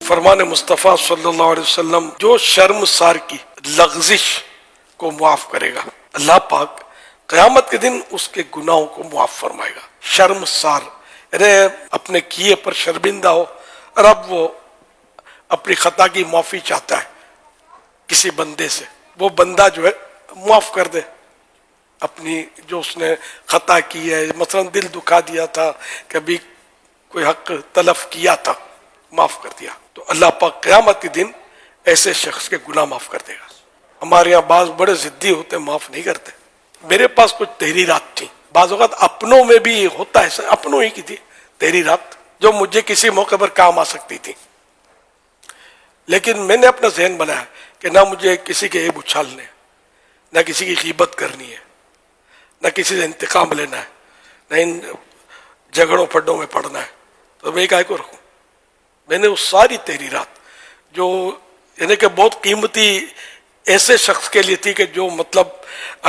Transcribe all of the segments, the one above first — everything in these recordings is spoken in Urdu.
فرمان مصطفیٰ صلی اللہ علیہ وسلم جو شرمسار کی لغزش کو معاف کرے گا اللہ پاک قیامت کے دن اس کے گناہوں کو معاف فرمائے گا. شرمسار یعنی اپنے کیے پر شرمندہ ہو اور اب وہ اپنی خطا کی معافی چاہتا ہے کسی بندے سے, وہ بندہ جو ہے معاف کر دے اپنی جو اس نے خطا کی ہے, مثلا دل دکھا دیا تھا, کبھی کوئی حق تلف کیا تھا, معاف کر دیا, تو اللہ پاک قیامت کے دن ایسے شخص کے گناہ معاف کر دے گا. ہمارے یہاں بعض بڑے ضدی ہوتے ہیں, معاف نہیں کرتے. میرے پاس کچھ تحریرات تھیں, بعض اوقات اپنوں میں بھی ہوتا ہے, اپنوں ہی کی تھی تحریرات جو مجھے کسی موقع پر کام آ سکتی تھی, لیکن میں نے اپنا ذہن بنایا کہ نہ مجھے کسی کے عیب اچھالنے, نہ کسی کی غیبت کرنی ہے, نہ کسی سے انتقام لینا ہے, نہ ان جھگڑوں پھڈوں میں پڑنا ہے, تو میں کائے کو رکھوں. میں نے اس ساری تحریرات جو یعنی کہ بہت قیمتی ایسے شخص کے لیے تھی کہ جو مطلب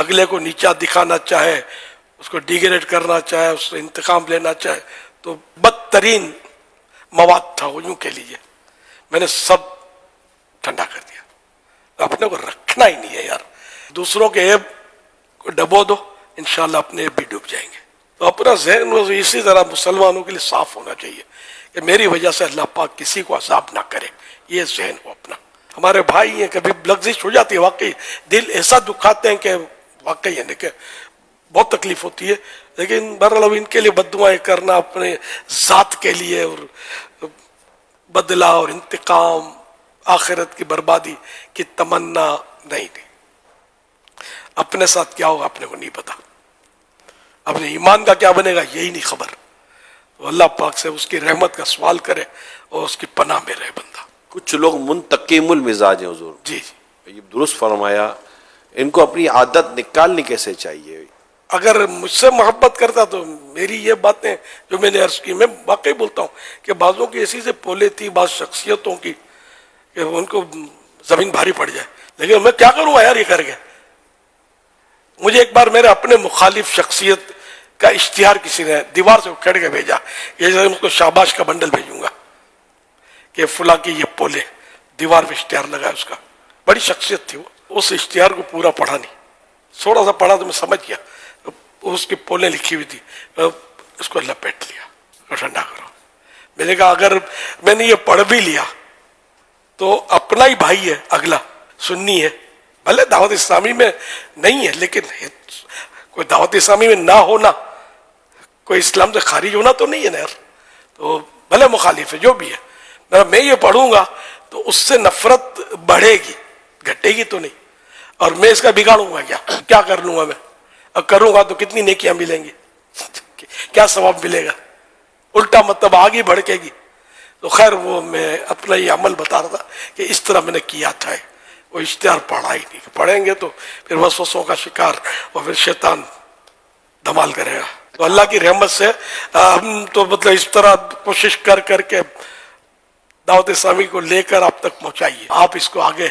اگلے کو نیچا دکھانا چاہے, اس کو ڈیگریڈ کرنا چاہے, اس سے انتقام لینا چاہے, تو بدترین مواد تھا وہ, یوں کہہ لیجیے. میں نے سب ٹھنڈا کر دیا. اپنے کو رکھنا ہی نہیں ہے یار, دوسروں کے عیب کو ڈبو دو, انشاءاللہ اپنے عیب بھی ڈوب جائیں گے. تو اپنا ذہن اسی طرح مسلمانوں کے لیے صاف ہونا چاہیے کہ میری وجہ سے اللہ پاک کسی کو عذاب نہ کرے, یہ ذہن ہو اپنا. ہمارے بھائی ہیں, کبھی لغزش ہو جاتی ہے, واقعی دل ایسا دکھاتے ہیں کہ واقعی یعنی کہ بہت تکلیف ہوتی ہے, لیکن بہرحال ان کے لیے بد دعائیں کرنا اپنے ذات کے لیے, اور بدلہ اور انتقام آخرت کی بربادی کی تمنا نہیں. اپنے ساتھ کیا ہوگا اپنے کو نہیں پتا, اپنے ایمان کا کیا بنے گا یہی نہیں خبر. تو اللہ پاک سے اس کی رحمت کا سوال کرے اور اس کی پناہ میں رہے بندہ. کچھ لوگ منتقم المزاج ہیں حضور, جی یہ درست فرمایا. ان کو اپنی عادت نکالنی کیسے چاہیے؟ اگر مجھ سے محبت کرتا تو میری یہ باتیں جو میں نے عرض کی, میں واقعی بولتا ہوں کہ بعضوں کی ایسی سے پولے تھی, بعض شخصیتوں کی کہ ان کو زمین بھاری پڑ جائے, لیکن میں کیا کروں گا یار یہ کر کے. مجھے ایک بار میرے اپنے مخالف شخصیت کا اشتہار کسی نے دیوار سے اکھیڑ کے بھیجا, یہ اس کو شاباش کا بنڈل بھیجوں گا کہ فلاں کی یہ پولے, دیوار پہ اشتہار لگا اس کا. بڑی شخصیت تھی وہ, اس اشتہار کو پورا پڑھا نہیں, تھوڑا سا پڑھا تو میں سمجھ گیا. اس کی پولیں لکھی ہوئی تھی, اس کو لپیٹ لیا, ٹھنڈا کرو. میں نے کہا اگر میں نے یہ پڑھ بھی لیا تو اپنا ہی بھائی ہے, اگلا سنی ہے, بھلے دعوت اسلامی میں نہیں ہے, لیکن کوئی دعوت اسلامی میں نہ ہونا کوئی اسلام سے خارج ہونا تو نہیں ہے نا یار. تو بھلے مخالف ہے جو بھی ہے, میں یہ پڑھوں گا تو اس سے نفرت بڑھے گی, گھٹے گی تو نہیں. اور میں اس کا بگاڑوں گا کیا کر لوں گا میں, اور کروں گا تو کتنی نیکیاں ملیں گی, کیا ثواب ملے گا, الٹا مطلب آگے بڑھے گی. تو خیر وہ میں اپنا یہ عمل بتا رہا تھا کہ اس طرح میں نے کیا تھا, وہ اشتہار پڑھا ہی نہیں. پڑھیں گے تو پھر وسوسوں کا شکار اور پھر شیطان دھمال کرے گا. تو اللہ کی رحمت سے ہم تو مطلب اس طرح کوشش کر کے دعوت اسلامی کو لے کر آپ تک پہنچائیے. آپ اس کو آگے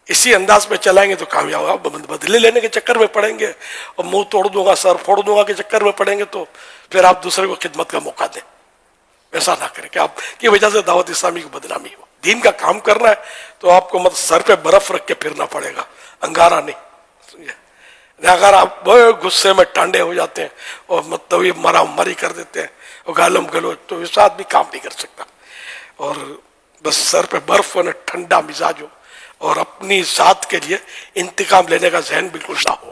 اسی انداز میں چلائیں گے تو کامیاب ہوگا. بدلے لینے کے چکر میں پڑیں گے اور منہ توڑ دوں گا سر پھوڑ دوں گا کے چکر میں پڑیں گے تو پھر آپ دوسرے کو خدمت کا موقع دیں. ایسا نہ کریں کہ آپ کی وجہ سے دعوت اسلامی کی بدنامی ہو. دین کا کام کرنا ہے تو آپ کو مطلب سر پہ برف رکھ کے پھرنا پڑے گا, انگارہ نہیں. اگر آپ بہت غصے میں ٹانڈے ہو جاتے ہیں اور مطلب یہ مرا مری کر دیتے ہیں اور گالم گلوچ, تو اس آدمی کام نہیں کر سکتا. اور بس سر پہ برف ہونا, ٹھنڈا مزاج ہو, اور اپنی ذات کے لیے انتقام لینے کا ذہن بالکل نہ ہو.